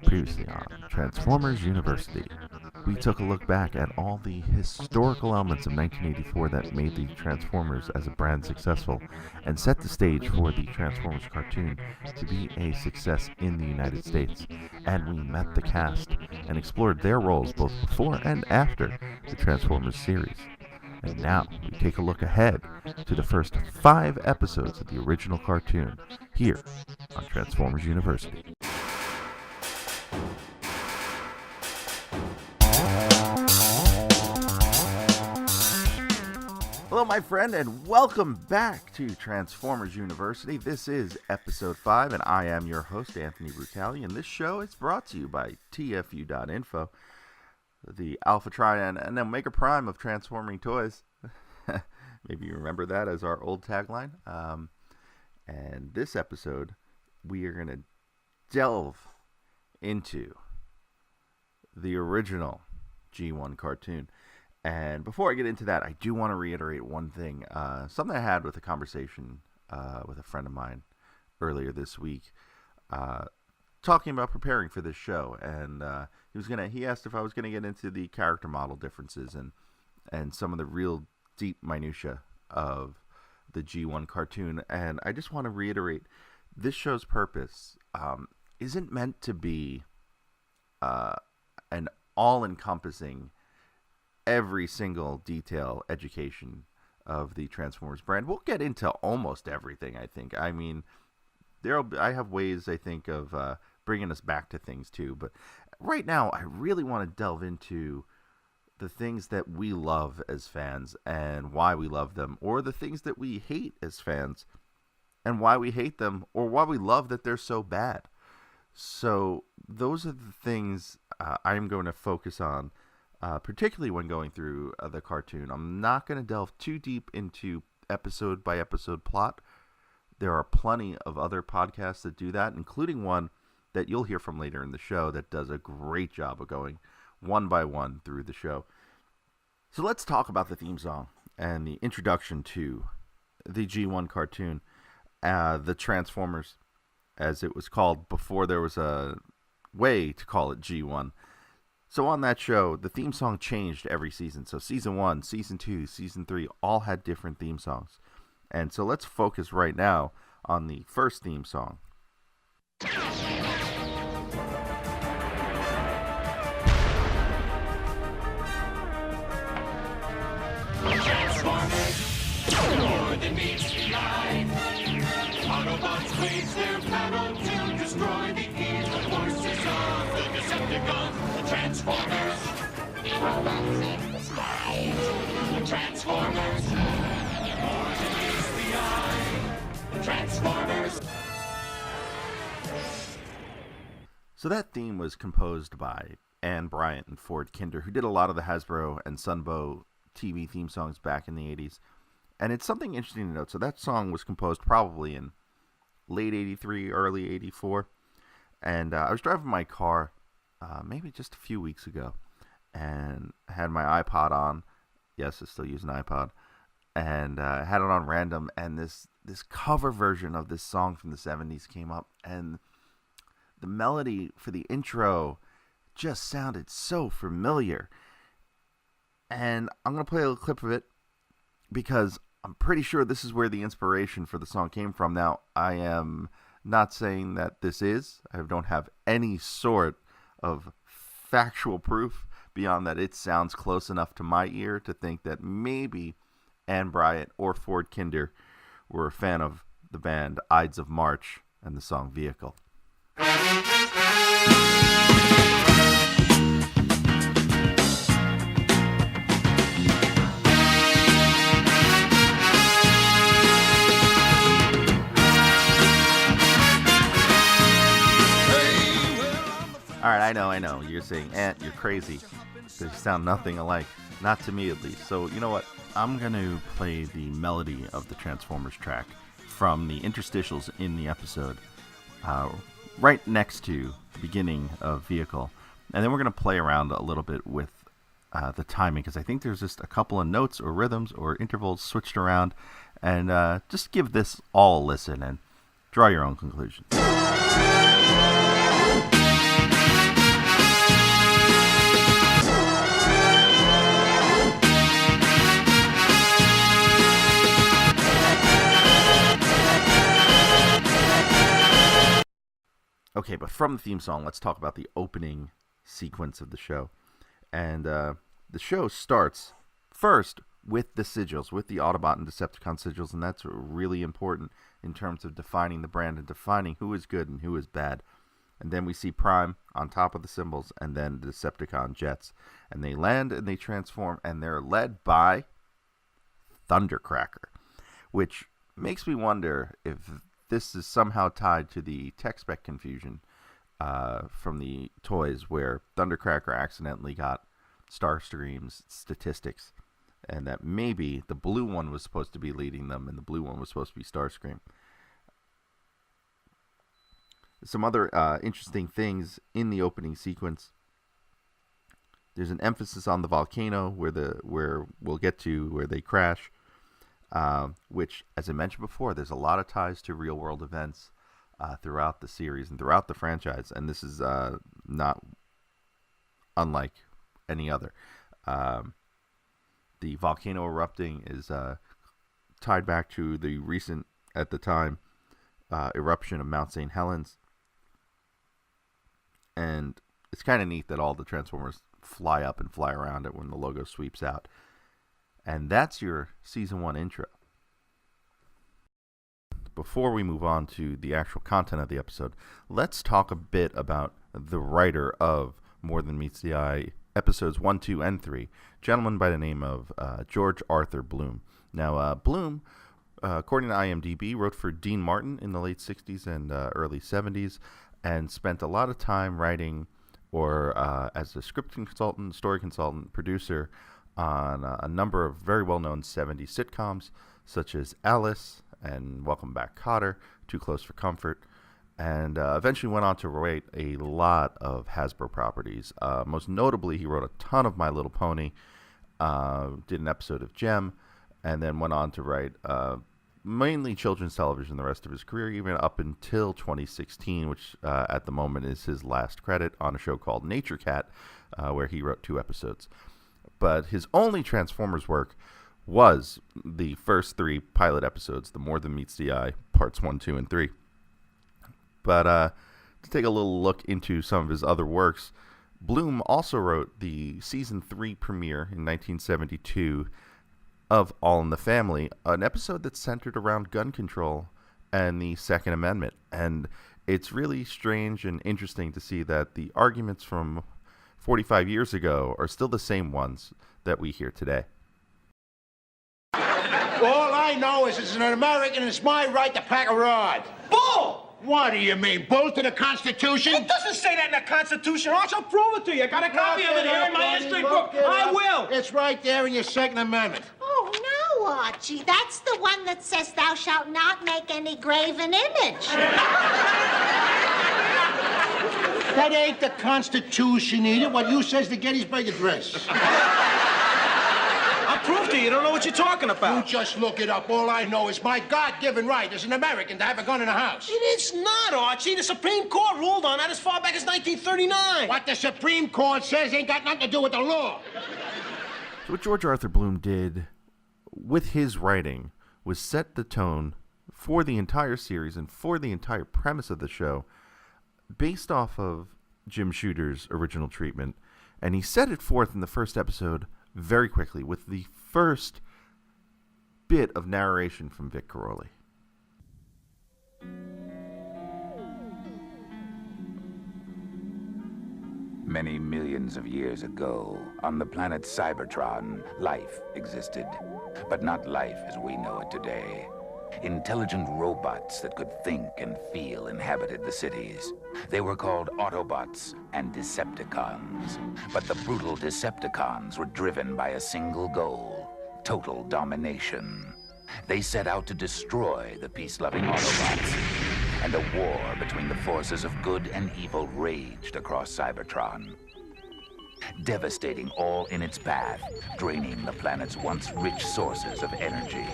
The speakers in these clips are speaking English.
Previously on Transformers University, we took a look back at all the historical elements of 1984 that made the Transformers as a brand successful and set the stage for the Transformers cartoon to be a success in the United States. And we met the cast and explored their roles both before and after the Transformers series. And now we take a look ahead to the first 5 episodes of the original cartoon here on Transformers University. Hello, my friend, and welcome back to Transformers University. This is episode 5, and I am your host, Anthony Brucali, and this show is brought to you by TFU.INFO, the Alpha Triad and Omega Prime of transforming toys. Maybe you remember that as our old tagline. And this episode, we are going to delve into the original G1 cartoon. And before I get into that, I do want to reiterate one thing. Something I had with a conversation with a friend of mine earlier this week, talking about preparing for this show. And he asked if I was going to get into the character model differences and some of the real deep minutia of the G1 cartoon. And I just want to reiterate, this show's purpose isn't meant to be an all-encompassing, every single detail education of the Transformers brand. We'll get into almost everything, I think. I mean, I have ways, I think, of bringing us back to things too. But right now, I really want to delve into the things that we love as fans and why we love them, or the things that we hate as fans and why we hate them, or why we love that they're so bad. So those are the things I'm going to focus on. Particularly when going through the cartoon. I'm not going to delve too deep into episode by episode plot. There are plenty of other podcasts that do that, including one that you'll hear from later in the show that does a great job of going one by one through the show. So let's talk about the theme song and the introduction to the G1 cartoon, the Transformers, as it was called before there was a way to call it G1. So on that show, the theme song changed every season. So season 1, season 2, season 3 all had different theme songs. And so let's focus right now on the first theme song. Transformers, more than meets the eye. Autobots wage their battle to destroy the evil forces of the Decepticons. Transformers, robots in the sky. Transformers, more than meets the eye. Transformers. So that theme was composed by Ann Bryant and Ford Kinder, who did a lot of the Hasbro and Sunbow TV theme songs back in the 80s. And it's something interesting to note. So that song was composed probably in late 83, early 84. And I was driving my car maybe just a few weeks ago, and I had my iPod on. Yes, I still use an iPod, and I had it on random, and this cover version of this song from the 70s came up, and the melody for the intro just sounded so familiar. And I'm going to play a little clip of it because I'm pretty sure this is where the inspiration for the song came from. Now, I am not saying that this is. I don't have any sort of factual proof beyond that it sounds close enough to my ear to think that maybe Ann Bryant or Ford Kinder were a fan of the band Ides of March and the song Vehicle. Alright, I know. You're saying, Ant, you're crazy. They sound nothing alike. Not to me, at least. So, you know what? I'm going to play the melody of the Transformers track from the interstitials in the episode, right next to the beginning of Vehicle. And then we're going to play around a little bit with the timing, because I think there's just a couple of notes or rhythms or intervals switched around. And just give this all a listen and draw your own conclusions. Okay, but from the theme song, let's talk about the opening sequence of the show. And the show starts first with the sigils, with the Autobot and Decepticon sigils, and that's really important in terms of defining the brand and defining who is good and who is bad. And then we see Prime on top of the symbols, and then the Decepticon jets. And they land and they transform, and they're led by Thundercracker, which makes me wonder if this is somehow tied to the tech spec confusion from the toys where Thundercracker accidentally got Starscream's statistics, and that maybe the blue one was supposed to be leading them and the blue one was supposed to be Starscream. Some other interesting things in the opening sequence. There's an emphasis on the volcano where we'll get to where they crash. Which, as I mentioned before, there's a lot of ties to real-world events throughout the series and throughout the franchise, and this is not unlike any other. The volcano erupting is tied back to the recent, at the time, eruption of Mount St. Helens, and it's kind of neat that all the Transformers fly up and fly around it when the logo sweeps out. And that's your Season 1 intro. Before we move on to the actual content of the episode, let's talk a bit about the writer of More Than Meets the Eye, episodes 1, 2, and 3, a gentleman by the name of George Arthur Bloom. Now, Bloom, according to IMDb, wrote for Dean Martin in the late 60s and early 70s, and spent a lot of time writing or as a script consultant, story consultant, producer, on a number of very well-known 70s sitcoms, such as Alice and Welcome Back, Kotter, Too Close for Comfort, and eventually went on to write a lot of Hasbro properties. Most notably, he wrote a ton of My Little Pony, did an episode of Gem, and then went on to write mainly children's television the rest of his career, even up until 2016, which at the moment is his last credit on a show called Nature Cat, where he wrote 2 episodes. But his only Transformers work was the first 3 pilot episodes, the More Than Meets the Eye, parts 1, 2, and 3. But to take a little look into some of his other works, Bloom also wrote the Season 3 premiere in 1972 of All in the Family, an episode that's centered around gun control and the Second Amendment. And it's really strange and interesting to see that the arguments from 45 years ago are still the same ones that we hear today. All I know is it's an American and it's my right to pack a rod. Bull! What do you mean, bull to the Constitution? It doesn't say that in the Constitution. I'll prove it to you. I got a copy of it here in my history book. I will. It's right there in your Second Amendment. Oh, no, Archie. That's the one that says thou shalt not make any graven image. That ain't the Constitution either. What you says the Gettysburg Address. I'll prove to you. You don't know what you're talking You about. just look it up. All I know is my God-given right as an American to have a gun in the house. It is not, Archie. The Supreme Court ruled on that as far back as 1939. What the Supreme Court says ain't got nothing to do with the law. So what George Arthur Bloom did with his writing was set the tone for the entire series and for the entire premise of the show based off of Jim Shooter's original treatment. And he set it forth in the first episode very quickly with the first bit of narration from Vic Caroli. Many millions of years ago, on the planet Cybertron, life existed. But not life as we know it today. Intelligent robots that could think and feel inhabited the cities. They were called Autobots and Decepticons. But the brutal Decepticons were driven by a single goal: total domination. They set out to destroy the peace-loving Autobots. And a war between the forces of good and evil raged across Cybertron, devastating all in its path, draining the planet's once rich sources of energy.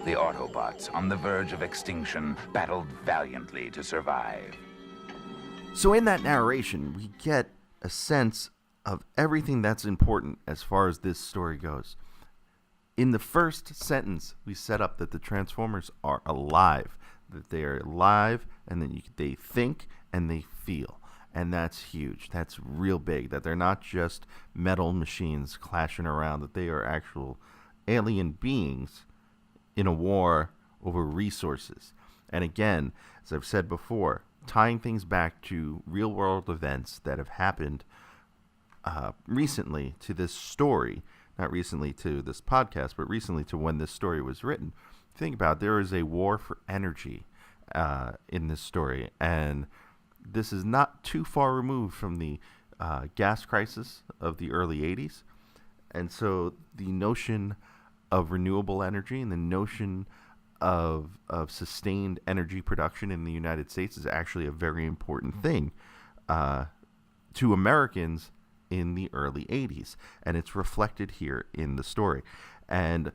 the Autobots, on the verge of extinction, battled valiantly to survive. So in that narration, we get a sense of everything that's important as far as this story goes. In the first sentence, we set up that the Transformers are alive, that they are alive, and then they think and they feel. And that's huge. That's real big, that they're not just metal machines clashing around, that they are actual alien beings in a war over resources. And again, as I've said before, tying things back to real-world events that have happened recently to this story, not recently to this podcast, but recently to when this story was written. Think about it, there is a war for energy in this story, and this is not too far removed from the gas crisis of the early 80s. And so the notion of renewable energy and the notion of sustained energy production in the United States is actually a very important thing to Americans in the early 80s. And it's reflected here in the story. And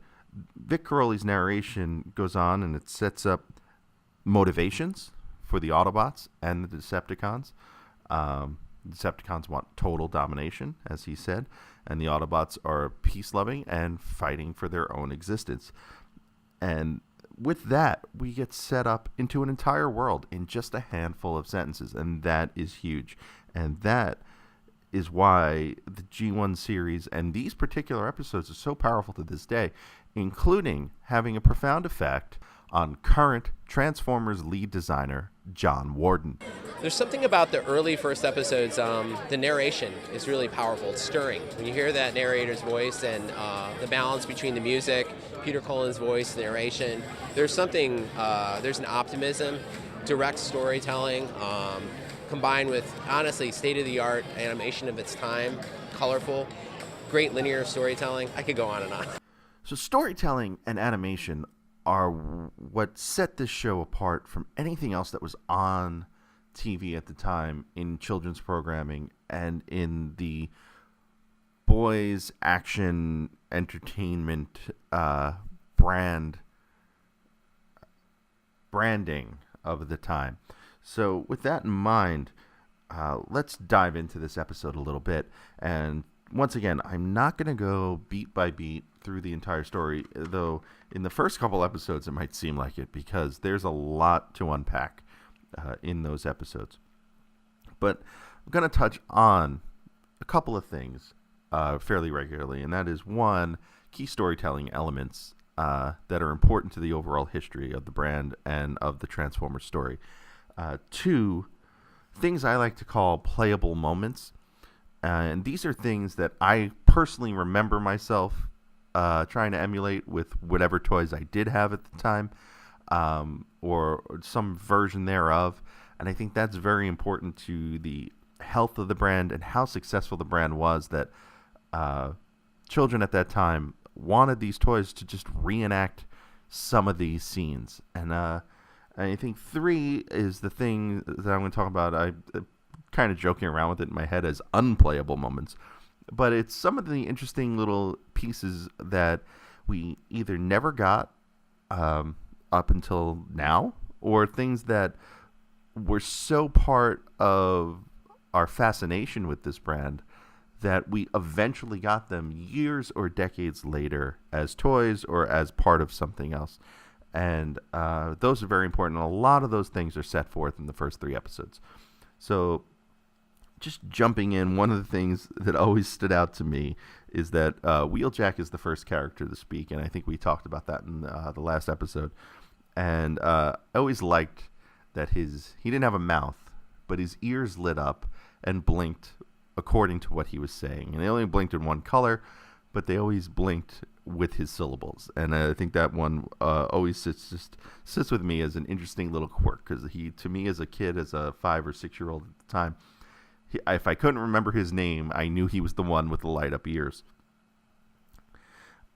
Vic Caroli's narration goes on and it sets up motivations for the Autobots and the Decepticons. Decepticons want total domination, as he said, and the Autobots are peace-loving and fighting for their own existence. And with that, we get set up into an entire world in just a handful of sentences, and that is huge. And that is why the G1 series and these particular episodes are so powerful to this day, including having a profound effect on current Transformers lead designer John Warden. There's something about the early first episodes, the narration is really powerful, it's stirring. When you hear that narrator's voice and the balance between the music, Peter Cullen's voice, narration, there's something, there's an optimism, direct storytelling, combined with, honestly, state-of-the-art animation of its time, colorful, great linear storytelling. I could go on and on. So storytelling and animation are what set this show apart from anything else that was on TV at the time in children's programming and in the boys action entertainment branding of the time. So with that in mind, let's dive into this episode a little bit. And once again, I'm not going to go beat by beat through the entire story, though in the first couple episodes it might seem like it, because there's a lot to unpack in those episodes. But I'm going to touch on a couple of things fairly regularly, and that is, one, key storytelling elements that are important to the overall history of the brand and of the Transformers story. Two, things I like to call playable moments. And these are things that I personally remember myself trying to emulate with whatever toys I did have at the time, or some version thereof. And I think that's very important to the health of the brand and how successful the brand was, that children at that time wanted these toys to just reenact some of these scenes. And I think three is the thing that I'm going to talk about. I'm kind of joking around with it in my head as unplayable moments. But it's some of the interesting little pieces that we either never got up until now, or things that were so part of our fascination with this brand that we eventually got them years or decades later as toys or as part of something else. And those are very important. And a lot of those things are set forth in the first three episodes. So just jumping in, one of the things that always stood out to me is that Wheeljack is the first character to speak, and I think we talked about that in the last episode. And I always liked that he didn't have a mouth, but his ears lit up and blinked according to what he was saying. And they only blinked in one color, but they always blinked with his syllables. And I think that one always sits with me as an interesting little quirk, because to me as a kid, as a 5 or 6 year old at the time, if I couldn't remember his name, I knew he was the one with the light up ears.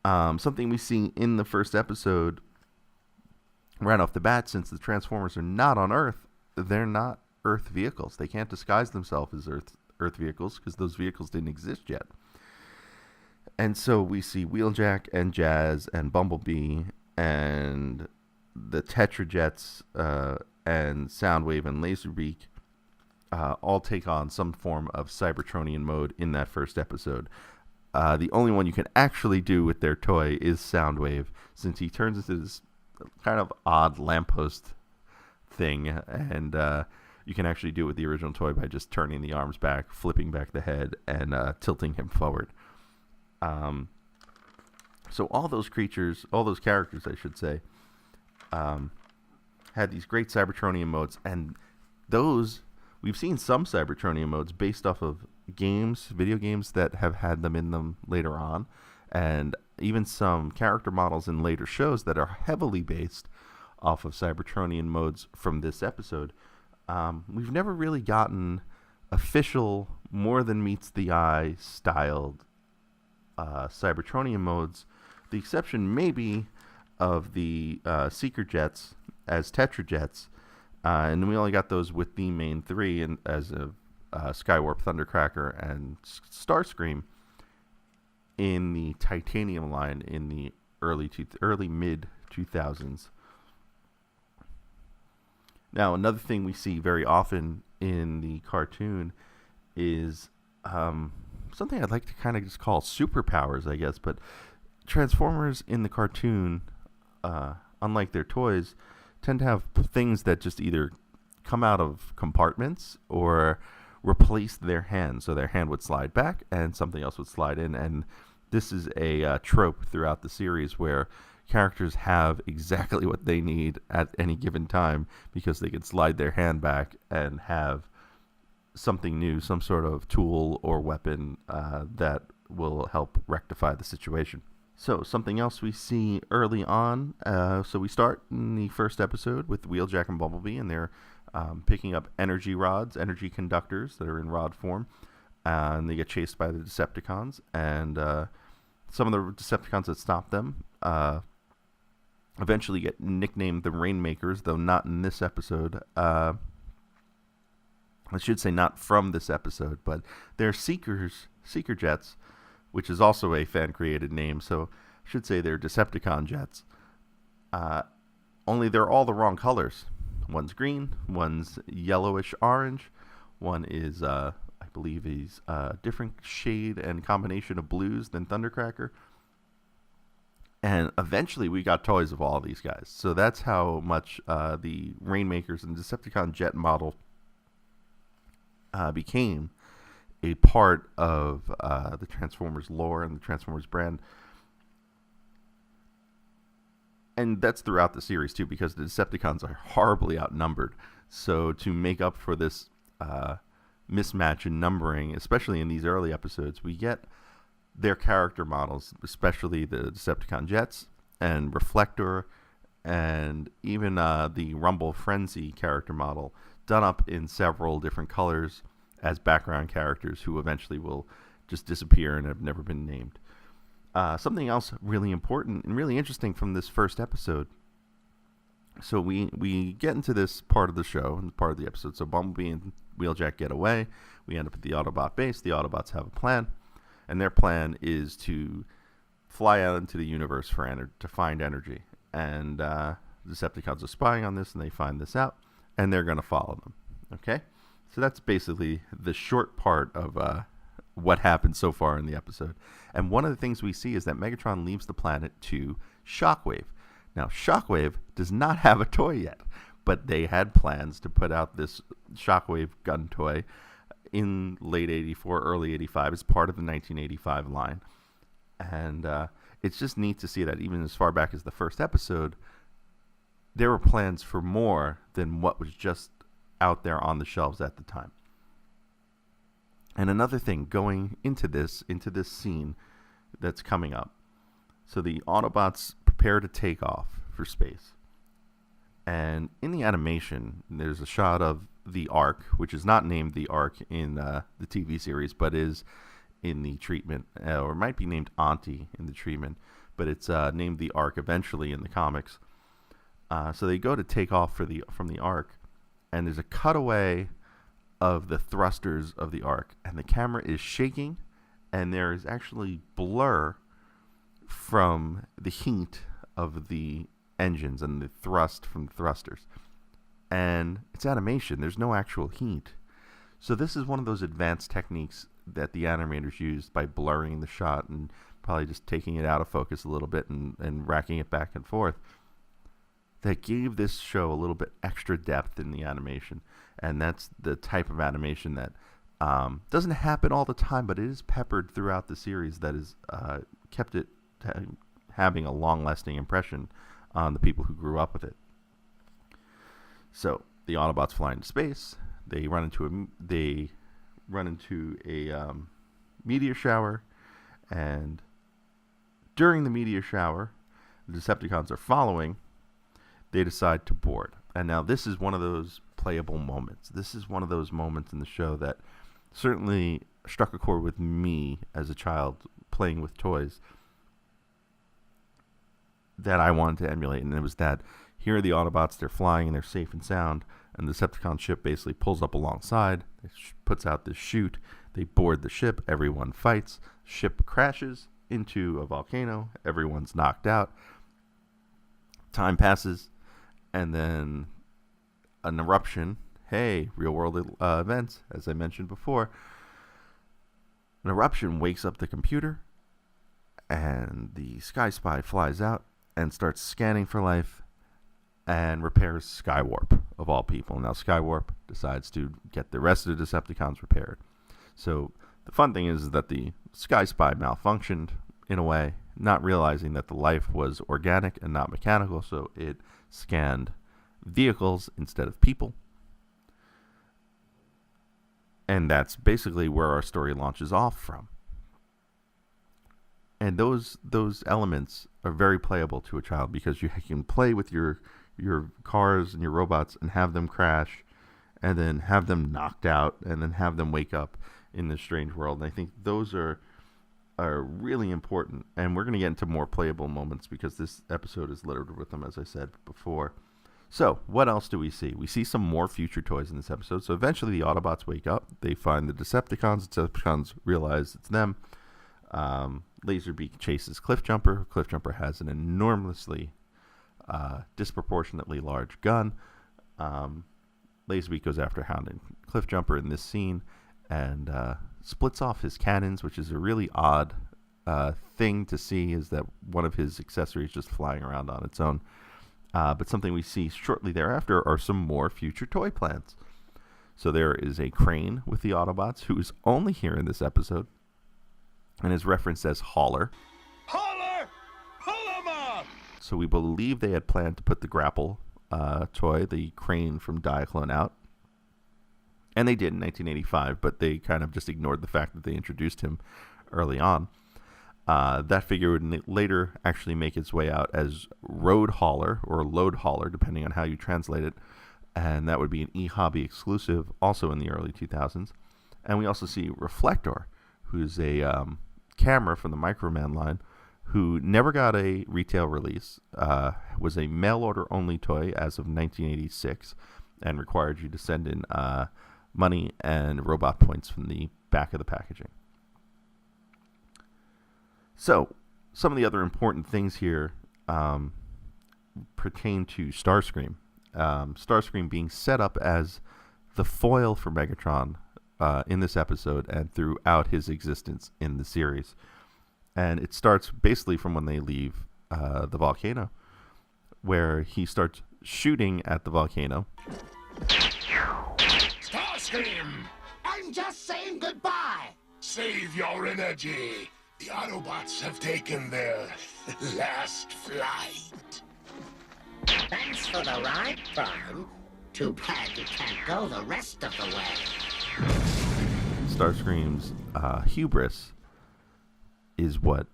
Something we see in the first episode right off the bat, since the Transformers are not on Earth, they're not Earth vehicles. They can't disguise themselves as Earth vehicles because those vehicles didn't exist yet. And so we see Wheeljack and Jazz and Bumblebee and the Tetrajets and Soundwave and Laserbeak all take on some form of Cybertronian mode in that first episode. The only one you can actually do with their toy is Soundwave, since he turns into this kind of odd lamppost thing, and you can actually do it with the original toy by just turning the arms back, flipping back the head, and tilting him forward. So all those characters, I should say, had these great Cybertronian modes, and those, we've seen some Cybertronian modes based off of video games that have had them in them later on, and even some character models in later shows that are heavily based off of Cybertronian modes from this episode. We've never really gotten official, more than meets the eye styled Cybertronian modes. The exception maybe of the Seeker Jets as Tetrajets, and we only got those with the main three, and as of Skywarp, Thundercracker, and Starscream in the Titanium line in the early mid 2000s. Now, another thing we see very often in the cartoon is something I'd like to kind of just call superpowers, I guess, but Transformers in the cartoon, unlike their toys, tend to have things that just either come out of compartments or replace their hand. So their hand would slide back and something else would slide in. And this is a trope throughout the series where characters have exactly what they need at any given time because they can slide their hand back and have something new, some sort of tool or weapon that will help rectify the situation. So something else we see early on, so we start in the first episode with Wheeljack and Bumblebee, and they're picking up energy rods, energy conductors that are in rod form, and they get chased by the Decepticons, and some of the Decepticons that stop them eventually get nicknamed the Rainmakers, though not in this episode. I should say not from this episode, but they're Seeker Jets, which is also a fan-created name, so I should say they're Decepticon Jets. Only they're all the wrong colors. One's green, one's yellowish-orange, one is, I believe he's a different shade and combination of blues than Thundercracker. And eventually we got toys of all these guys. So that's how much the Rainmakers and Decepticon Jet model became a part of the Transformers lore and the Transformers brand. And that's throughout the series, too, because the Decepticons are horribly outnumbered. So to make up for this mismatch in numbering, especially in these early episodes, we get their character models, especially the Decepticon Jets and Reflector, and even the Rumble Frenzy character model, done up in several different colors as background characters who eventually will just disappear and have never been named. Something else really important and really interesting from this first episode. So we get into this part of the show and part of the episode. So Bumblebee and Wheeljack get away. We end up at the Autobot base. The Autobots have a plan, and their plan is to fly out into the universe to find energy. And Decepticons are spying on this, and they find this out, and they're going to follow them. Okay? So that's basically the short part of what happened so far in the episode. And one of the things we see is that Megatron leaves the planet to Shockwave. Now, Shockwave does not have a toy yet, but they had plans to put out this Shockwave gun toy in late 84, early 85 as part of the 1985 line. And it's just neat to see that even as far back as the first episode, there were plans for more than what was just out there on the shelves at the time. And another thing going into this scene that's coming up. So the Autobots prepare to take off for space. And in the animation, there's a shot of the Ark, which is not named the Ark in the TV series, but is in the treatment, or might be named Auntie in the treatment, but it's named the Ark eventually in the comics. So they go to take off from the Ark, and there's a cutaway of the thrusters of the Ark, and the camera is shaking, and there is actually blur from the heat of the engines and the thrust from the thrusters. And it's animation. There's no actual heat. So this is one of those advanced techniques that the animators used by blurring the shot and probably just taking it out of focus a little bit and racking it back and forth, that gave this show a little bit extra depth in the animation. And that's the type of animation that doesn't happen all the time, but it is peppered throughout the series that has kept it having a long-lasting impression on the people who grew up with it. So the Autobots fly into space. They run into a meteor shower, and during the meteor shower, the Decepticons are following. They decide to board. And now this is one of those playable moments. This is one of those moments in the show that certainly struck a chord with me as a child playing with toys that I wanted to emulate. And it was that here are the Autobots, they're flying and they're safe and sound, and the Decepticon ship basically pulls up alongside, it puts out this chute, they board the ship, everyone fights, ship crashes into a volcano, everyone's knocked out, time passes, and then an eruption. Hey, real world events, as I mentioned before. An eruption wakes up the computer, and the Sky Spy flies out and starts scanning for life and repairs Skywarp, of all people. Now Skywarp decides to get the rest of the Decepticons repaired. So the fun thing is that the Sky Spy malfunctioned in a way, not realizing that the life was organic and not mechanical, so it scanned vehicles instead of people. And that's basically where our story launches off from. And those elements are very playable to a child, because you can play with your cars and your robots and have them crash, and then have them knocked out, and then have them wake up in this strange world. And I think those are really important. And we're going to get into more playable moments, because this episode is littered with them, as I said before. So, what else do we see? We see some more future toys in this episode. So eventually the Autobots wake up. They find the Decepticons. The Decepticons realize it's them. Laserbeak chases Cliffjumper. Cliffjumper has an enormously, disproportionately large gun. Laserbeak goes after Hound and Cliffjumper in this scene and splits off his cannons, which is a really odd thing to see, is that one of his accessories just flying around on its own. But something we see shortly thereafter are some more future toy plans. So there is a crane with the Autobots, who is only here in this episode and is referenced as Hauler. Holler! Pull 'em up! So we believe they had planned to put the grapple toy, the crane from Diaclone, out. And they did in 1985, but they kind of just ignored the fact that they introduced him early on. That figure would later actually make its way out as Road Hauler or Load Hauler, depending on how you translate it. And that would be an eHobby exclusive, also in the early 2000s. And we also see Reflector, who's a camera from the Microman line, who never got a retail release, was a mail-order only toy as of 1986, and required you to send in money and robot points from the back of the packaging. So, some of the other important things here pertain to Starscream. Starscream being set up as the foil for Megatron in this episode and throughout his existence in the series. And it starts basically from when they leave the volcano, where he starts shooting at the volcano. Starscream! I'm just saying goodbye. Save your energy. The Autobots have taken their last flight. Thanks for the ride, Prime. Too bad you can't go the rest of the way. Starscream's hubris is what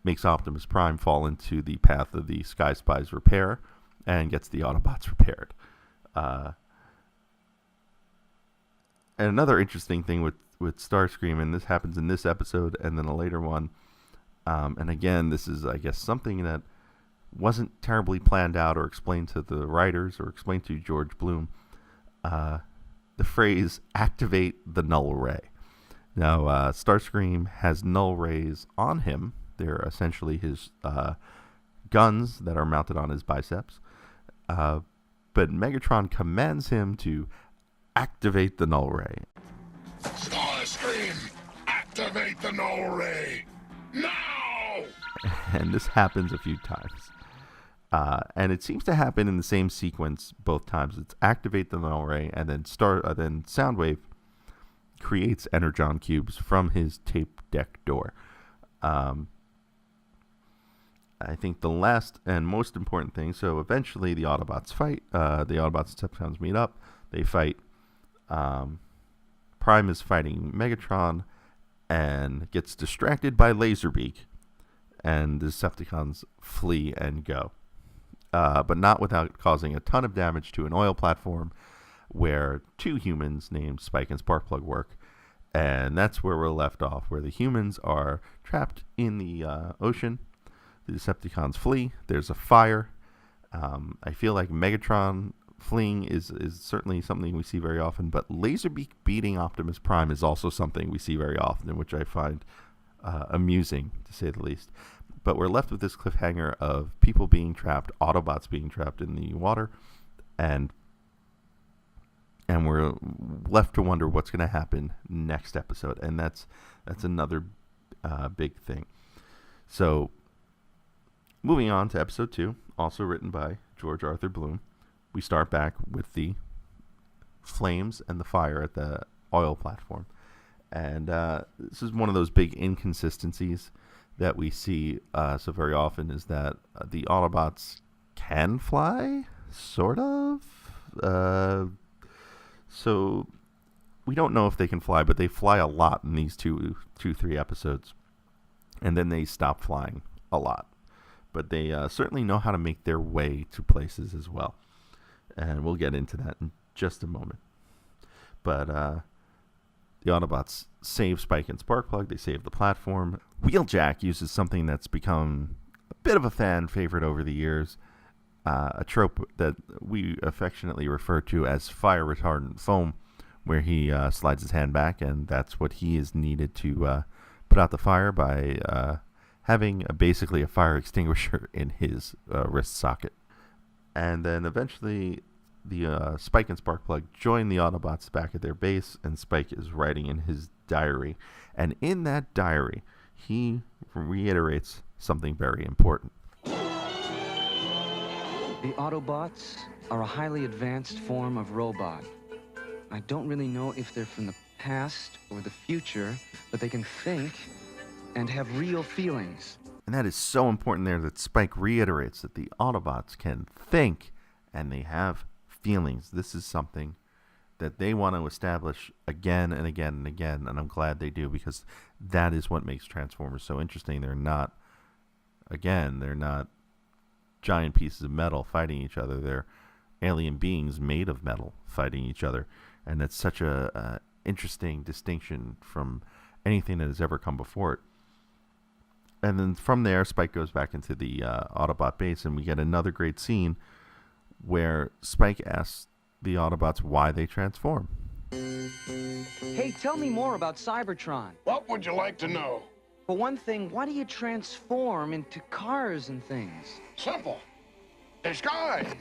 makes Optimus Prime fall into the path of the Sky Spy's repair and gets the Autobots repaired. And another interesting thing with Starscream, and this happens in this episode and then a later one, and again, this is, I guess, something that wasn't terribly planned out or explained to the writers or explained to George Bloom, the phrase, activate the Null Ray. Now, Starscream has Null Rays on him They're essentially his guns that are mounted on his biceps. But Megatron commands him to activate the Null Ray. Starscream, activate the Null Ray now! And this happens a few times. And it seems to happen in the same sequence both times. It's activate the Null Ray, and then then Soundwave creates energon cubes from his tape deck door. I think the last and most important thing, so eventually the Autobots fight. The Autobots and Decepticons meet up. They fight. Prime is fighting Megatron and gets distracted by Laserbeak. And the Decepticons flee and go. But not without causing a ton of damage to an oil platform where two humans named Spike and Sparkplug work. And that's where we're left off, where the humans are trapped in the ocean. The Decepticons flee. There's a fire. I feel like Megatron fleeing is certainly something we see very often, but Laserbeak beating Optimus Prime is also something we see very often, which I find amusing, to say the least. But we're left with this cliffhanger of people being trapped, Autobots being trapped in the water, and we're left to wonder what's going to happen next episode, and that's another big thing. So, moving on to episode 2, also written by George Arthur Bloom, we start back with the flames and the fire at the oil platform. And this is one of those big inconsistencies that we see so very often, is that the Autobots can fly, sort of. So we don't know if they can fly, but they fly a lot in these 3 episodes. And then they stop flying a lot. But they certainly know how to make their way to places as well. And we'll get into that in just a moment. But the Autobots save Spike and Sparkplug. They save the platform. Wheeljack uses something that's become a bit of a fan favorite over the years. A trope that we affectionately refer to as fire retardant foam, where he slides his hand back, and that's what he is needed to put out the fire by having basically a fire extinguisher in his wrist socket. And then eventually the Spike and Sparkplug join the Autobots back at their base, and Spike is writing in his diary. And in that diary, he reiterates something very important. The Autobots are a highly advanced form of robot. I don't really know if they're from the past or the future, but they can think and have real feelings. And that is so important there, that Spike reiterates that the Autobots can think and they have feelings. This is something that they want to establish again and again and again, and I'm glad they do, because that is what makes Transformers so interesting. They're not giant pieces of metal fighting each other. They're alien beings made of metal fighting each other, and that's such a interesting distinction from anything that has ever come before it. And then from there, Spike goes back into the Autobot base, and we get another great scene where Spike asks the Autobots why they transform. Hey, tell me more about Cybertron. What would you like to know? For one thing, why do you transform into cars and things? Simple. Disguise.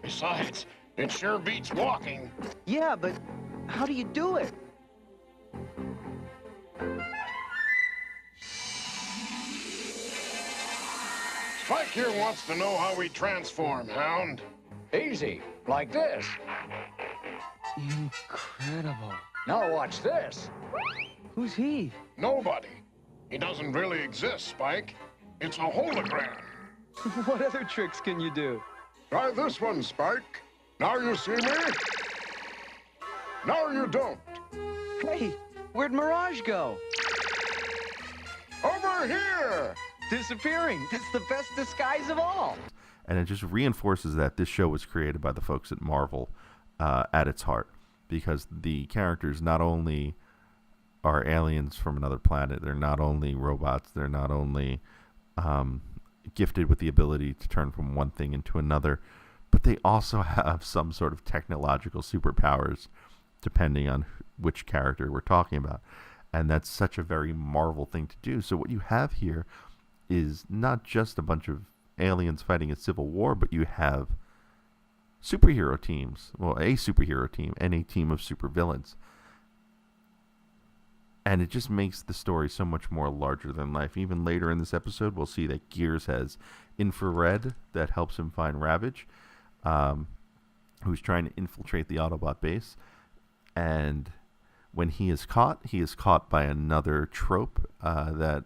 Besides, it sure beats walking. Yeah, but how do you do it? Spike here wants to know how we transform, Hound. Easy, like this. Incredible. Now watch this. Who's he? Nobody. He doesn't really exist, Spike. It's a hologram. What other tricks can you do? Try this one, Spike. Now you see me. Now you don't. Hey, where'd Mirage go? Over here. Disappearing. That's the best disguise of all. And it just reinforces that this show was created by the folks at Marvel at its heart, because the characters not only are aliens from another planet, they're not only robots, they're not only gifted with the ability to turn from one thing into another, but they also have some sort of technological superpowers, depending on which character we're talking about. And that's such a very Marvel thing to do. So what you have here is not just a bunch of aliens fighting a civil war, but you have superhero teams. Well, a superhero team and a team of supervillains. And it just makes the story so much more larger than life. Even later in this episode, we'll see that Gears has infrared that helps him find Ravage, who's trying to infiltrate the Autobot base. And when he is caught by another trope that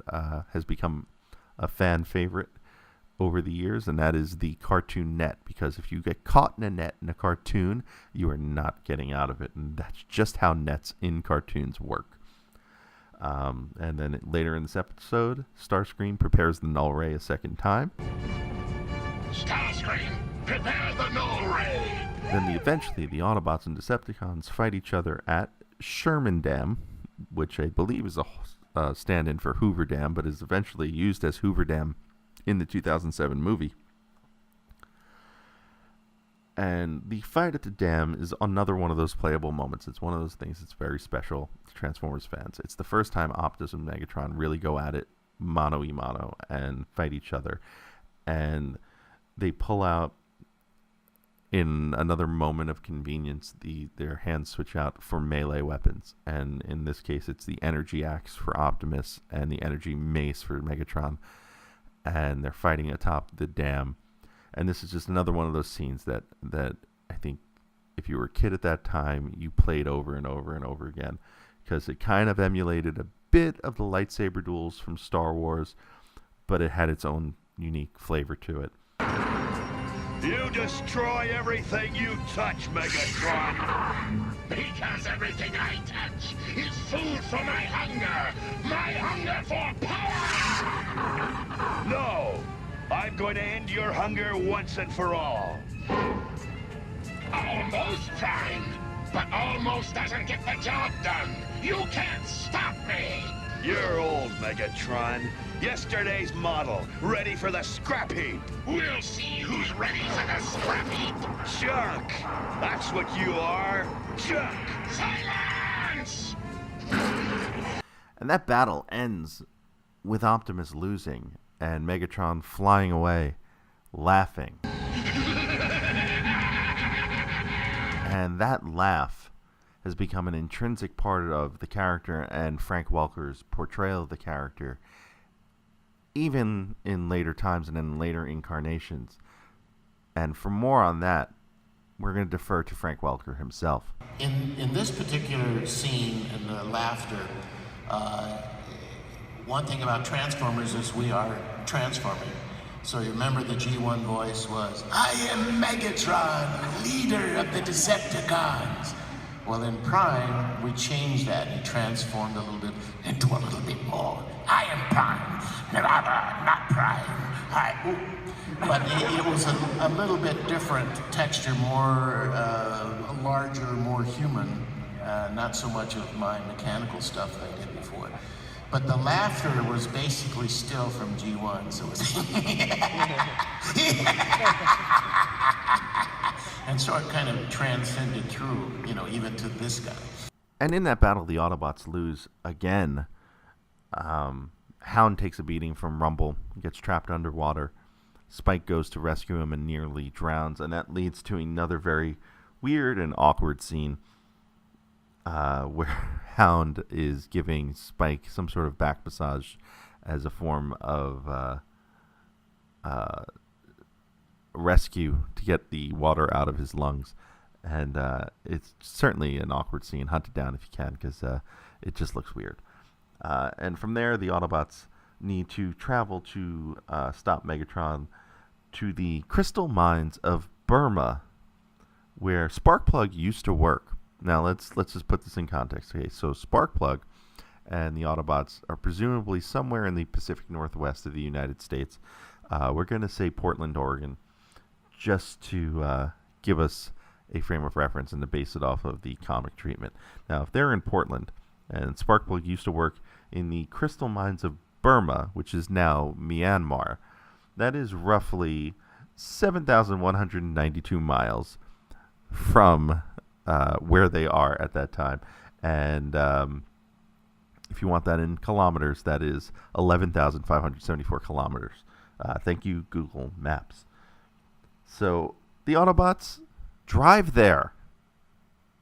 has become a fan favorite over the years, and that is the cartoon net. Because if you get caught in a net in a cartoon, you are not getting out of it. And that's just how nets in cartoons work. And then later in this episode, Starscream prepares the Null Ray a second time. Starscream, prepare the Null Ray! Then eventually the Autobots and Decepticons fight each other at Sherman Dam, which I believe is a stand-in for Hoover Dam, but is eventually used as Hoover Dam in the 2007 movie. And the fight at the dam is another one of those playable moments. It's one of those things that's very special to Transformers fans. It's the first time Optimus and Megatron really go at it mano-a-mano and fight each other. And they pull out, in another moment of convenience, their hands switch out for melee weapons. And in this case, it's the energy axe for Optimus and the energy mace for Megatron. And they're fighting atop the dam. And this is just another one of those scenes that I think if you were a kid at that time, you played over and over and over again. Because it kind of emulated a bit of the lightsaber duels from Star Wars, but it had its own unique flavor to it. You destroy everything you touch, Megatron! Because everything I touch is food for my hunger for power! No! I'm going to end your hunger once and for all. Almost Prime, but almost doesn't get the job done. You can't stop me. You're old, Megatron. Yesterday's model, ready for the scrap heap. We'll see who's ready for the scrap heap. Junk. That's what you are. Junk. Silence! And that battle ends with Optimus losing and Megatron flying away, laughing. And that laugh has become an intrinsic part of the character and Frank Welker's portrayal of the character, even in later times and in later incarnations. And for more on that, we're going to defer to Frank Welker himself. In this particular scene, in the laughter, one thing about Transformers is we are transforming. So you remember the G1 voice was, I am Megatron, leader of the Decepticons. Well, in Prime, we changed that and transformed a little bit into a little bit more. I am Prime, not Prime. But it was a little bit different texture, more larger, more human. Not so much of my mechanical stuff that I did before. But the laughter was basically still from G1, so it was and so it kind of transcended through, even to this guy. And in that battle, the Autobots lose again. Hound takes a beating from Rumble, gets trapped underwater. Spike goes to rescue him and nearly drowns, and that leads to another very weird and awkward scene where Hound is giving Spike some sort of back massage as a form of rescue to get the water out of his lungs. And it's certainly an awkward scene. Hunt it down if you can, because it just looks weird. And from there, the Autobots need to travel to stop Megatron to the crystal mines of Burma, where Sparkplug used to work. Now, let's just put this in context. Okay, so Sparkplug and the Autobots are presumably somewhere in the Pacific Northwest of the United States. We're going to say Portland, Oregon, just to give us a frame of reference and to base it off of the comic treatment. Now, if they're in Portland, and Sparkplug used to work in the crystal mines of Burma, which is now Myanmar, that is roughly 7,192 miles from where they are at that time. And If you want that in kilometers, that is 11,574 kilometers. Thank you, Google Maps. So the Autobots drive there.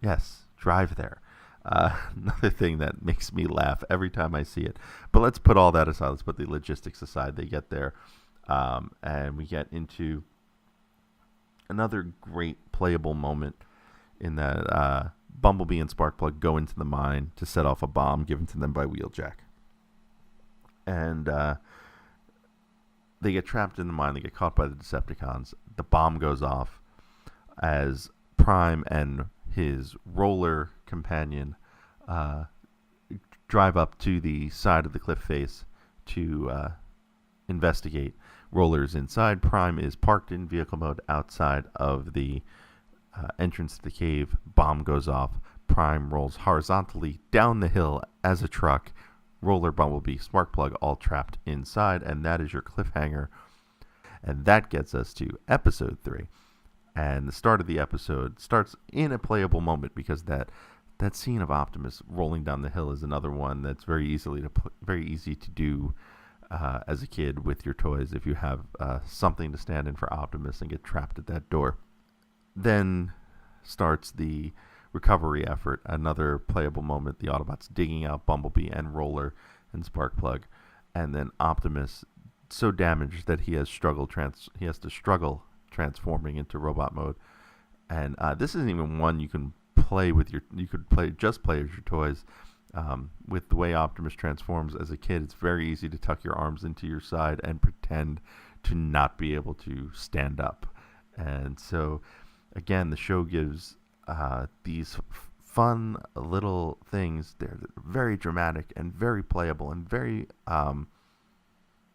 Yes, drive there. Another thing that makes me laugh every time I see it. But let's put all that aside. Let's put the logistics aside. They get there, and we get into another great playable moment in that Bumblebee and Sparkplug go into the mine to set off a bomb given to them by Wheeljack. And they get trapped in the mine. They get caught by the Decepticons. The bomb goes off as Prime and his roller companion drive up to the side of the cliff face to investigate. Roller's inside. Prime is parked in vehicle mode outside of the entrance to the cave. Bomb goes off. Prime rolls horizontally down the hill as a truck. Roller, Bumblebee, Sparkplug all trapped inside, and that is your cliffhanger. And that gets us to episode 3. And the start of the episode starts in a playable moment, because that scene of Optimus rolling down the hill is another one that's very easy to do as a kid with your toys if you have something to stand in for Optimus and get trapped at that door. Then starts the recovery effort, another playable moment, the Autobots digging out Bumblebee and Roller and Sparkplug, and then Optimus so damaged that he has to struggle transforming into robot mode. And this isn't even one you can play with you could just play as your toys. With the way Optimus transforms as a kid, it's very easy to tuck your arms into your side and pretend to not be able to stand up. And so again, the show gives these fun little things. They're very dramatic and very playable and very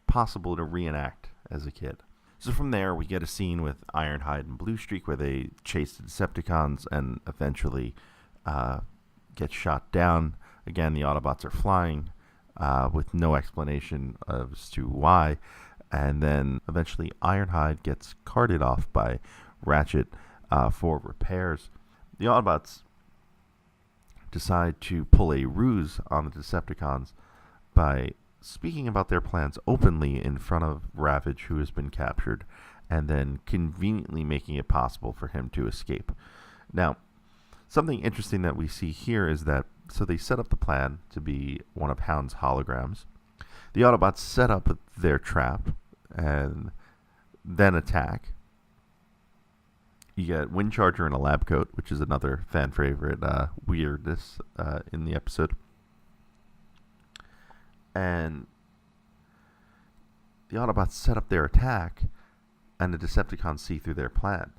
possible to reenact as a kid. So from there, we get a scene with Ironhide and Bluestreak where they chase the Decepticons and eventually get shot down. Again, the Autobots are flying with no explanation as to why. And then eventually Ironhide gets carted off by Ratchet for repairs. The Autobots decide to pull a ruse on the Decepticons by speaking about their plans openly in front of Ravage, who has been captured, and then conveniently making it possible for him to escape. Now, something interesting that we see here is that, so they set up the plan to be one of Hound's holograms. The Autobots set up their trap and then attack. You get Windcharger in a lab coat, which is another fan favorite weirdness in the episode. And the Autobots set up their attack, and the Decepticons see through their plan.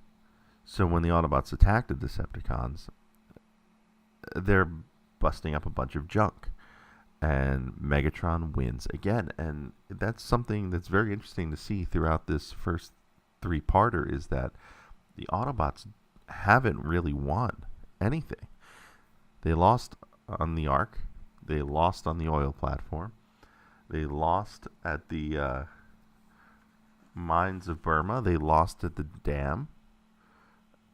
So when the Autobots attack the Decepticons, they're busting up a bunch of junk. And Megatron wins again. And that's something that's very interesting to see throughout this first 3-parter, is that the Autobots haven't really won anything. They lost on the Ark. They lost on the oil platform. They lost at the mines of Burma. They lost at the dam.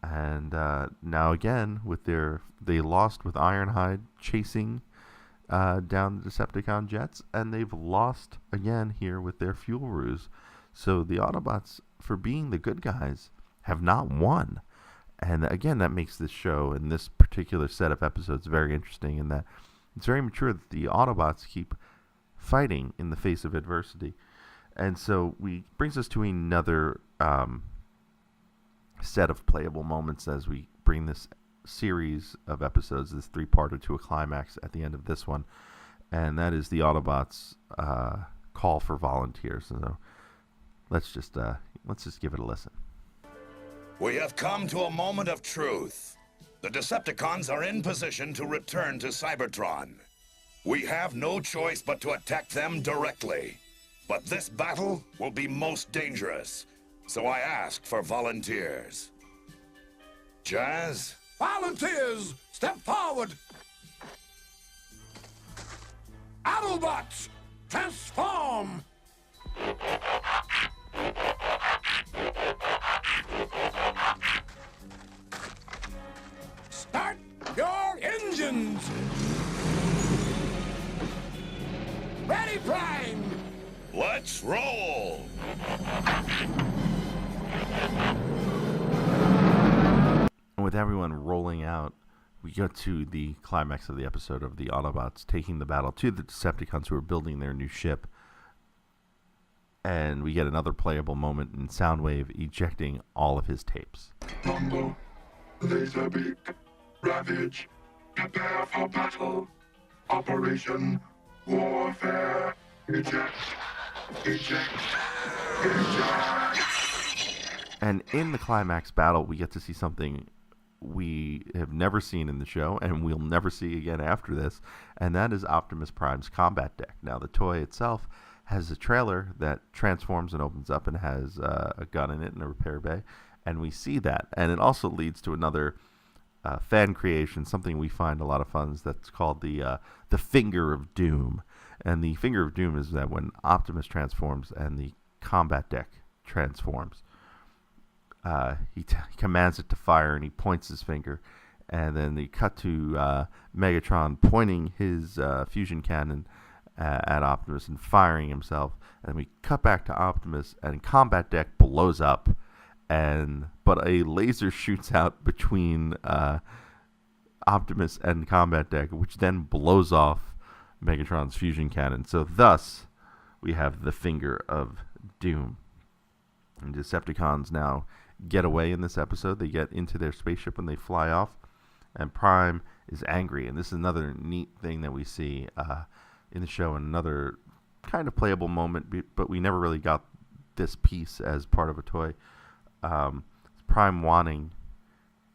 And now again, they lost with Ironhide chasing down the Decepticon jets. And they've lost again here with their fuel ruse. So the Autobots, for being the good guys, have not won. And again, that makes this show and this particular set of episodes very interesting, in that it's very mature that the Autobots keep fighting in the face of adversity. And so brings us to another set of playable moments as we bring this series of episodes, this 3-parter, to a climax at the end of this one. And that is the Autobots' call for volunteers. So let's just give it a listen. We have come to a moment of truth. The Decepticons are in position to return to Cybertron. We have no choice but to attack them directly. But this battle will be most dangerous, so I ask for volunteers. Jazz? Volunteers, step forward. Autobots, transform. Start your engines. away, Prime! Let's roll! And with everyone rolling out, we go to the climax of the episode of the Autobots taking the battle to the Decepticons who are building their new ship. And we get another playable moment in Soundwave ejecting all of his tapes. Rumble, Laserbeak, Ravage, prepare for battle. Operation Warfare. Eject, eject, eject. And in the climax battle, we get to see something we have never seen in the show, and we'll never see again after this, and that is Optimus Prime's combat deck. Now, the toy itself has a trailer that transforms and opens up and has a gun in it and a repair bay, and we see that. And it also leads to another fan creation, something we find a lot of fun, that's called the Finger of Doom. And the Finger of Doom is that when Optimus transforms and the combat deck transforms, he commands it to fire, and he points his finger, and then they cut to Megatron pointing his fusion cannon at Optimus and firing himself, and we cut back to Optimus, and combat deck blows up, but a laser shoots out between Optimus and combat deck, which then blows off Megatron's fusion cannon. So thus, we have the Finger of Doom. And Decepticons now get away in this episode. They get into their spaceship and they fly off, and Prime is angry. And this is another neat thing that we see in the show, and another kind of playable moment, but we never really got this piece as part of a toy. Prime wanting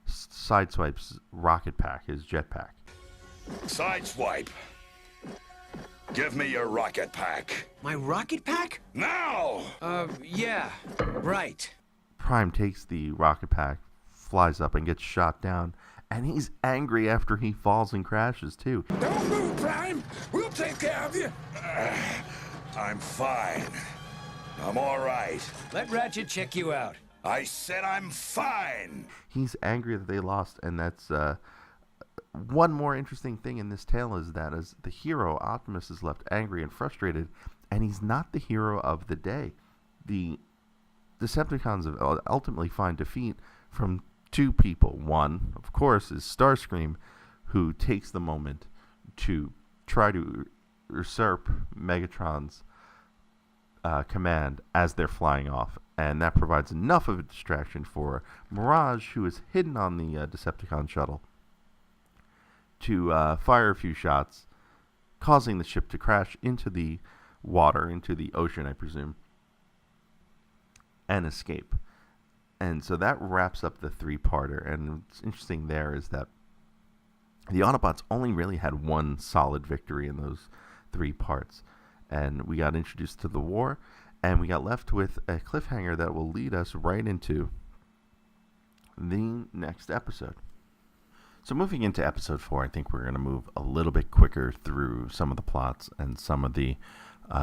Sideswipe's rocket pack, his jetpack. Sideswipe, give me your rocket pack. My rocket pack? Now! Yeah, right. Prime takes the rocket pack, flies up, and gets shot down. And he's angry after he falls and crashes, too. Don't move, Prime! We'll take care of you! I'm fine. I'm all right. Let Ratchet check you out. I said I'm fine! He's angry that they lost, and that's... one more interesting thing in this tale is that as the hero, Optimus is left angry and frustrated, and he's not the hero of the day. The Decepticons ultimately find defeat from two people. One, of course, is Starscream, who takes the moment to try to usurp Megatron's command as they're flying off. And that provides enough of a distraction for Mirage, who is hidden on the Decepticon shuttle, to fire a few shots, causing the ship to crash into the water, into the ocean, I presume, and escape. And so that wraps up the three-parter. And what's interesting there is that the Autobots only really had one solid victory in those three parts. And we got introduced to the war, and we got left with a cliffhanger that will lead us right into the next episode. So moving into episode 4, I think we're going to move a little bit quicker through some of the plots and some of the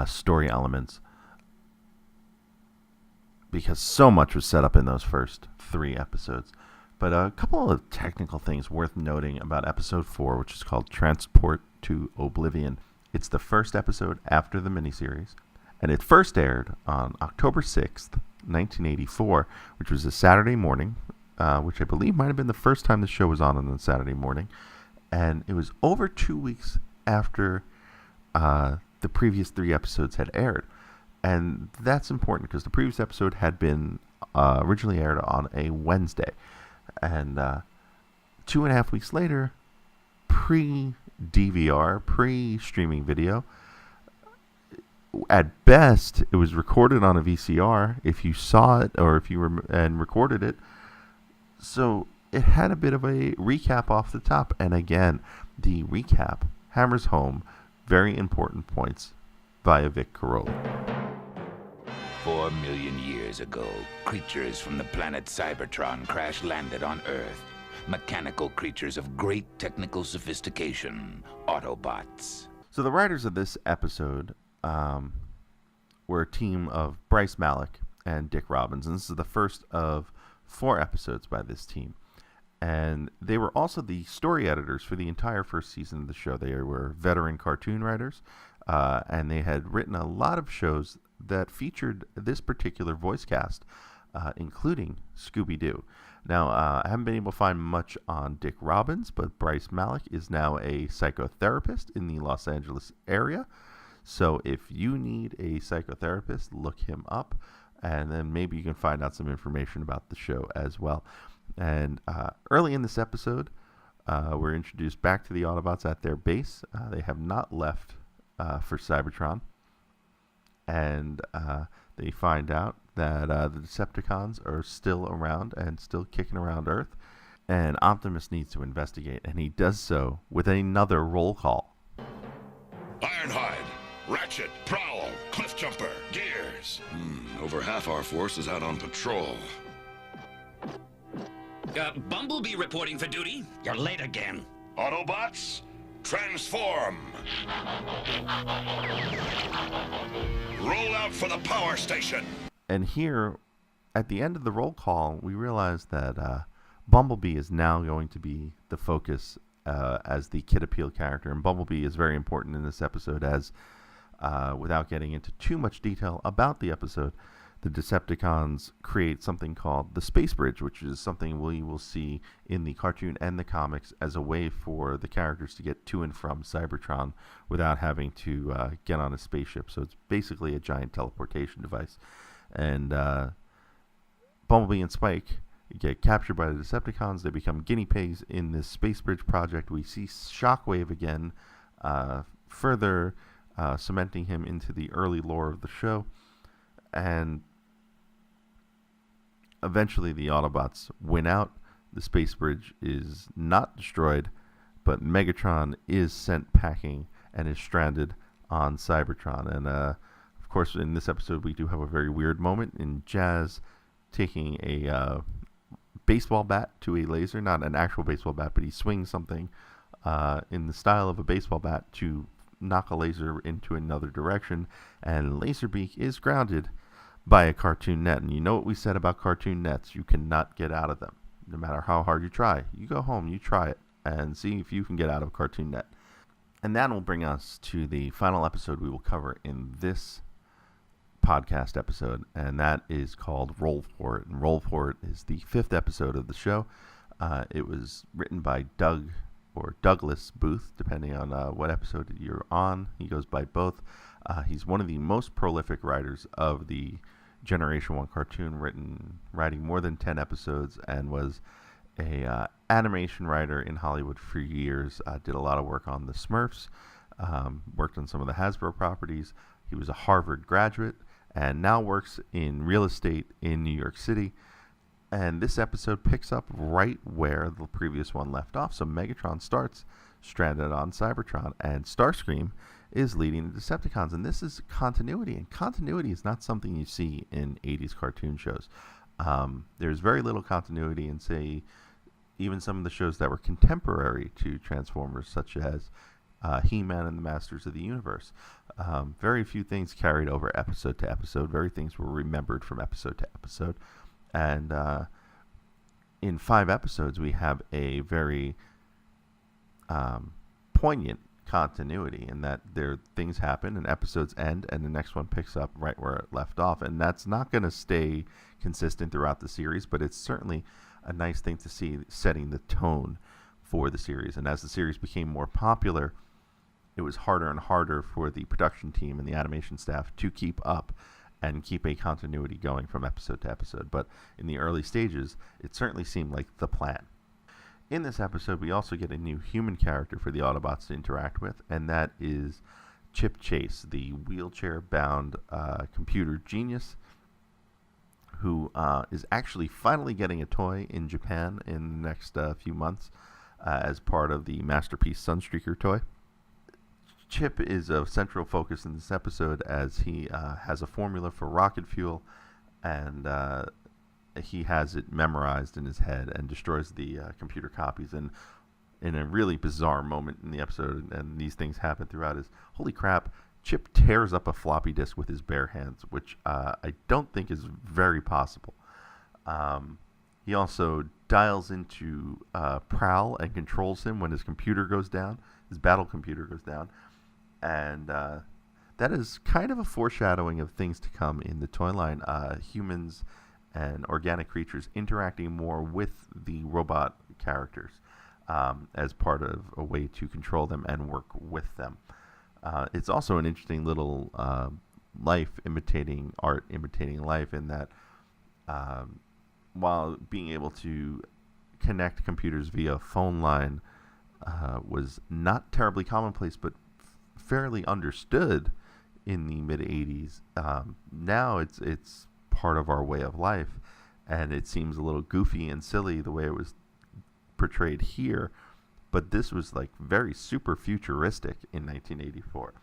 story elements, because so much was set up in those first 3 episodes. But a couple of technical things worth noting about episode 4, which is called Transport to Oblivion. It's the first episode after the miniseries, and it first aired on October 6th, 1984, which was a Saturday morning, which I believe might have been the first time the show was on a Saturday morning. And it was over 2 weeks after the previous 3 episodes had aired. And that's important because the previous episode had been originally aired on a Wednesday. And 2.5 weeks later, pre-DVR, pre-streaming video, at best, it was recorded on a VCR if you saw it or if you and recorded it. So it had a bit of a recap off the top. And again, the recap hammers home very important points via Vic Carolla. 4 million years ago, creatures from the planet Cybertron crash-landed on Earth. Mechanical creatures of great technical sophistication, Autobots. So the writers of this episode were a team of Bryce Malek and Dick Robbins, and this is the first of 4 episodes by this team. And they were also the story editors for the entire first season of the show. They were veteran cartoon writers. and they had written a lot of shows that featured this particular voice cast, including Scooby-Doo. Now, I haven't been able to find much on Dick Robbins, but Bryce Malek is now a psychotherapist in the Los Angeles area. So if you need a psychotherapist, look him up, and then maybe you can find out some information about the show as well. And early in this episode, we're introduced back to the Autobots at their base. They have not left for Cybertron, and they find out that the Decepticons are still around and still kicking around Earth, and Optimus needs to investigate, and he does so with another roll call. Ironhide, Ratchet, Prowl, Cliffjumper, Gears. Over half our force is out on patrol. Bumblebee reporting for duty. You're late again. Autobots, transform! Roll out for the power station! And here, at the end of the roll call, we realize that Bumblebee is now going to be the focus as the Kid Appeal character. And Bumblebee is very important in this episode as, without getting into too much detail about the episode, the Decepticons create something called the Space Bridge, which is something we will see in the cartoon and the comics as a way for the characters to get to and from Cybertron without having to get on a spaceship. So it's basically a giant teleportation device. And Bumblebee and Spike get captured by the Decepticons. They become guinea pigs in this Space Bridge project. We see Shockwave again, further cementing him into the early lore of the show. And eventually the Autobots win out. The Space Bridge is not destroyed, but Megatron is sent packing and is stranded on Cybertron. And of course, in this episode, we do have a very weird moment in Jazz taking a baseball bat to a laser, not an actual baseball bat, but he swings something in the style of a baseball bat to knock a laser into another direction, and Laserbeak is grounded by a cartoon net. And you know what we said about cartoon nets: you cannot get out of them, no matter how hard you try. You go home, you try it, and see if you can get out of a cartoon net. And that will bring us to the final episode we will cover in this podcast episode, and that is called Roll For It. And Roll For It is the 5th episode of the show. It was written by Doug or Douglas Booth, depending on what episode you're on. He goes by both. He's one of the most prolific writers of the Generation 1 cartoon, writing more than 10 episodes, and was a animation writer in Hollywood for years. Did a lot of work on the Smurfs, worked on some of the Hasbro properties. He was a Harvard graduate and now works in real estate in New York City. And this episode picks up right where the previous one left off. So Megatron starts stranded on Cybertron, and Starscream is leading the Decepticons. And this is continuity, and continuity is not something you see in 80s cartoon shows. There's very little continuity in, say, even some of the shows that were contemporary to Transformers, such as He-Man and the Masters of the Universe. Very few things carried over episode to episode. Very things were remembered from episode to episode. And in 5 episodes, we have a very poignant continuity in that things happen and episodes end and the next one picks up right where it left off. And that's not going to stay consistent throughout the series, but it's certainly a nice thing to see, setting the tone for the series. And as the series became more popular, it was harder and harder for the production team and the animation staff to keep up and keep a continuity going from episode to episode. But in the early stages, it certainly seemed like the plan. In this episode, we also get a new human character for the Autobots to interact with, and that is Chip Chase, the wheelchair-bound computer genius who is actually finally getting a toy in Japan in the next few months as part of the Masterpiece Sunstreaker toy. Chip is a central focus in this episode as he has a formula for rocket fuel, and he has it memorized in his head and destroys the computer copies. And in a really bizarre moment in the episode, and these things happen throughout, is, holy crap, Chip tears up a floppy disk with his bare hands, which I don't think is very possible. He also dials into Prowl and controls him when his computer goes down, his battle computer goes down. And that is kind of a foreshadowing of things to come in the toy line. Humans and organic creatures interacting more with the robot characters as part of a way to control them and work with them. It's also an interesting little life imitating art, imitating life, in that while being able to connect computers via phone line was not terribly commonplace, but fairly understood in the mid-'80s. Now it's part of our way of life, and it seems a little goofy and silly the way it was portrayed here, but this was like very super futuristic in 1984.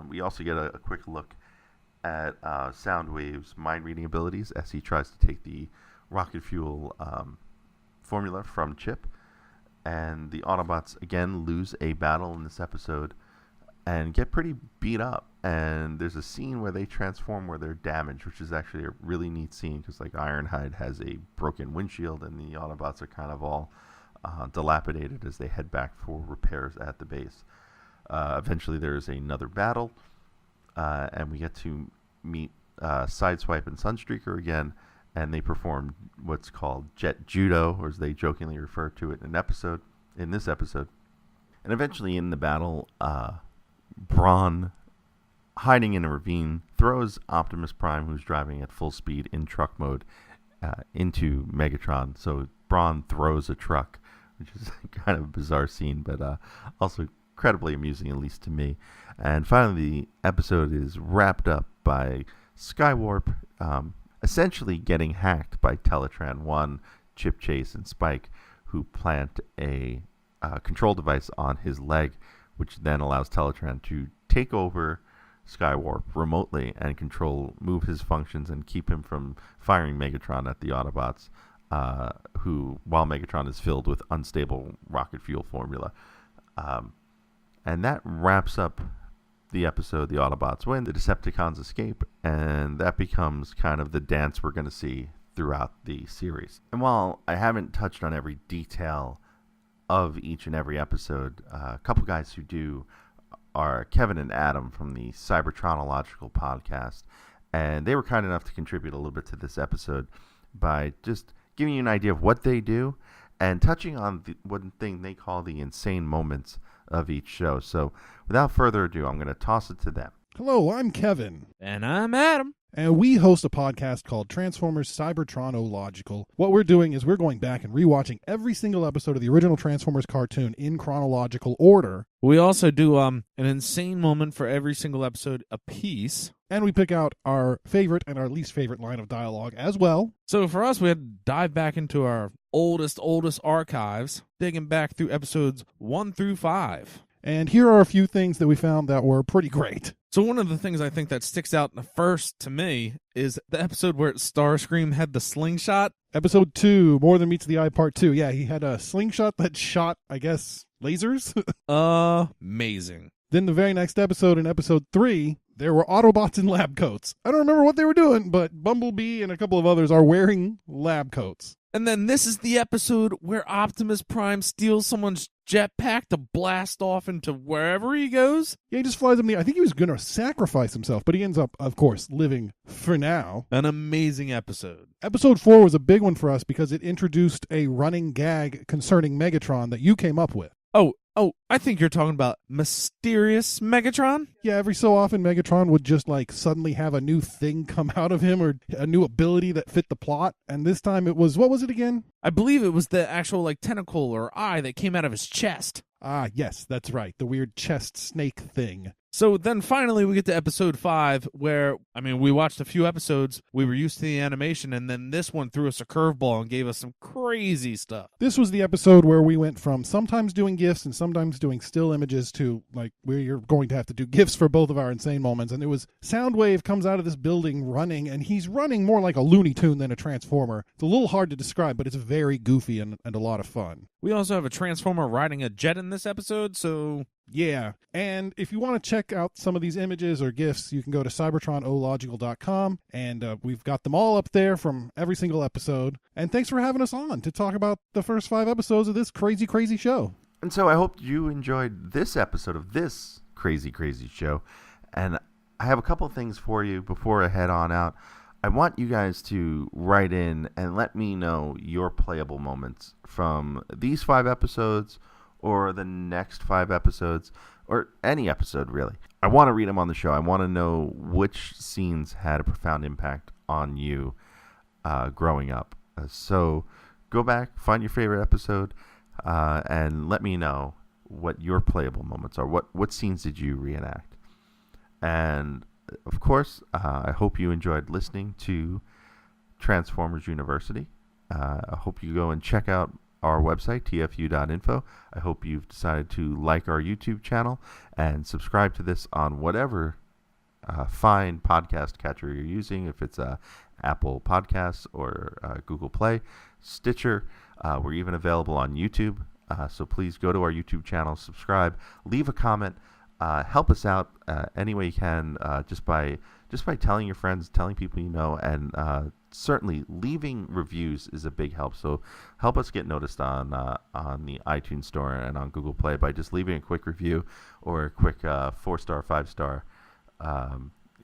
We also get a quick look at Soundwave's mind-reading abilities as he tries to take the rocket fuel formula from Chip. And the Autobots again lose a battle in this episode and get pretty beat up. And there's a scene where they transform where they're damaged, which is actually a really neat scene, because like Ironhide has a broken windshield and the Autobots are kind of all dilapidated as they head back for repairs at the base. Eventually there's another battle, and we get to meet Sideswipe and Sunstreaker again, and they perform what's called Jet Judo, or as they jokingly refer to it in this episode. And eventually in the battle, Brawn, hiding in a ravine, throws Optimus Prime, who's driving at full speed in truck mode, into Megatron. So Brawn throws a truck, which is kind of a bizarre scene, but also incredibly amusing, at least to me. And finally, the episode is wrapped up by Skywarp essentially getting hacked by Teletran 1, Chip Chase, and Spike, who plant a control device on his leg, which then allows Teletran to take over Skywarp remotely and move his functions and keep him from firing Megatron at the Autobots, who, while Megatron is filled with unstable rocket fuel formula. And that wraps up the episode. The Autobots win, the Decepticons escape, and that becomes kind of the dance we're going to see throughout the series. And while I haven't touched on every detail of each and every episode, a couple guys who do are Kevin and Adam from the Cybertronological podcast, and they were kind enough to contribute a little bit to this episode by just giving you an idea of what they do and touching on one thing they call the insane moments of each show. So without further ado, I'm going to toss it to them. Hello, I'm Kevin. And I'm Adam. And we host a podcast called Transformers Cybertronological. What we're doing is we're going back and rewatching every single episode of the original Transformers cartoon in chronological order. We also do an insane moment for every single episode a piece. And we pick out our favorite and our least favorite line of dialogue as well. So for us, we had to dive back into our oldest archives, digging back through episodes 1 through 5. And here are a few things that we found that were pretty great. So one of the things I think that sticks out first to me is the episode where Starscream had the slingshot. Episode 2, More Than Meets the Eye, Part 2. Yeah, he had a slingshot that shot, I guess, lasers. Amazing. Then the very next episode, in episode 3, there were Autobots in lab coats. I don't remember what they were doing, but Bumblebee and a couple of others are wearing lab coats. And then this is the episode where Optimus Prime steals someone's jetpack to blast off into wherever he goes. Yeah, he just flies him. I think he was going to sacrifice himself, but he ends up, of course, living for now. An amazing episode. Episode 4 was a big one for us because it introduced a running gag concerning Megatron that you came up with. Oh, I think you're talking about Mysterious Megatron? Yeah, every so often Megatron would just suddenly have a new thing come out of him or a new ability that fit the plot. And this time it was, what was it again? I believe it was the actual tentacle or eye that came out of his chest. Ah, yes, that's right. The weird chest snake thing. So then finally we get to episode 5 where, we watched a few episodes, we were used to the animation, and then this one threw us a curveball and gave us some crazy stuff. This was the episode where we went from sometimes doing GIFs and sometimes doing still images to, we're going to have to do GIFs for both of our insane moments. And it was Soundwave comes out of this building running, and he's running more like a Looney Tune than a Transformer. It's a little hard to describe, but it's very goofy and a lot of fun. We also have a Transformer riding a jet in this episode, so... Yeah, and if you want to check out some of these images or GIFs, you can go to cybertronological.com, and we've got them all up there from every single episode. And thanks for having us on to talk about the first 5 episodes of this crazy, crazy show. And so I hope you enjoyed this episode of this crazy, crazy show. And I have a couple things for you before I head on out. I want you guys to write in and let me know your playable moments from these 5 episodes or the next 5 episodes or any episode, really. I want to read them on the show. I want to know which scenes had a profound impact on you growing up. So go back, find your favorite episode, and let me know what your playable moments are. What scenes did you reenact? And of course, I hope you enjoyed listening to Transformers University. I hope you go and check out our website, TFU.INFO. I hope you've decided to like our YouTube channel and subscribe to this on whatever fine podcast catcher you're using, if it's Apple Podcasts or Google Play, Stitcher. We're even available on YouTube. So please go to our YouTube channel, subscribe, leave a comment. Help us out any way you can, just by telling your friends, telling people you know, and certainly leaving reviews is a big help. So help us get noticed on the iTunes Store and on Google Play by just leaving a quick review or a quick 4-star, 5-star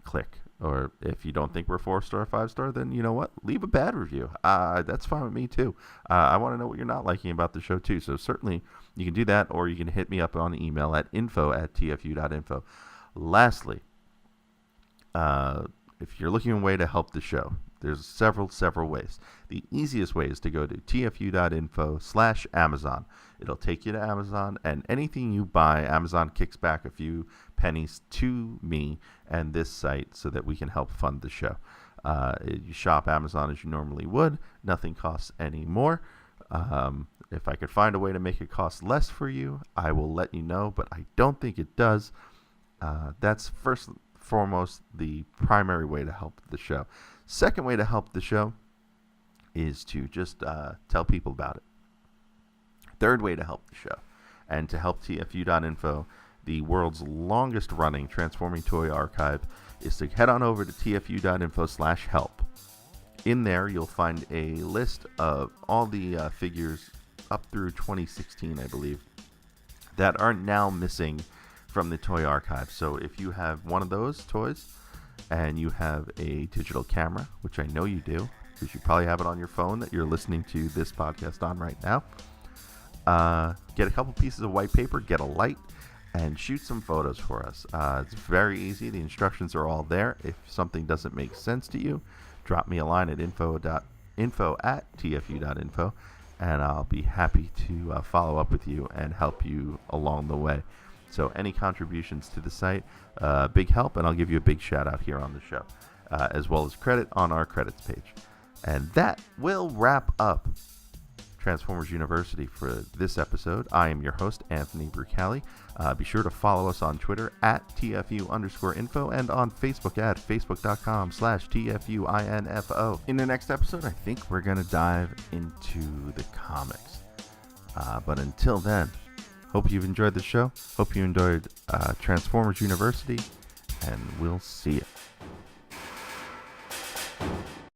click. Or if you don't think we're 4-star, 5-star, then you know what? Leave a bad review. That's fine with me too. I want to know what you're not liking about the show too. So certainly you can do that, or you can hit me up on email at info@tfu.info. Lastly, if you're looking for a way to help the show, there's several ways. The easiest way is to go to tfu.info/Amazon. It'll take you to Amazon, and anything you buy, Amazon kicks back a few pennies to me and this site so that we can help fund the show. You shop Amazon as you normally would. Nothing costs any more. If I could find a way to make it cost less for you, I will let you know, but I don't think it does. That's first and foremost the primary way to help the show. Second way to help the show is to just tell people about it. Third way to help the show, and to help TFU.info, the world's longest running Transforming Toy archive, is to head on over to TFU.info/help. In there, you'll find a list of all the figures up through 2016, I believe, that are now missing from the toy archive. So if you have one of those toys and you have a digital camera, which I know you do, because you probably have it on your phone that you're listening to this podcast on right now, get a couple pieces of white paper, get a light, and shoot some photos for us. It's very easy. The instructions are all there. If something doesn't make sense to you, drop me a line at info@tfu.info, and I'll be happy to follow up with you and help you along the way. So any contributions to the site, big help, and I'll give you a big shout out here on the show, as well as credit on our credits page. And that will wrap up Transformers University for this episode. I am your host, Anthony Brucali. Be sure to follow us on Twitter at TFU_info and on Facebook at facebook.com/TFU.INFO. In the next episode, I think we're going to dive into the comics. But until then, hope you've enjoyed the show. Hope you enjoyed Transformers University, and we'll see you.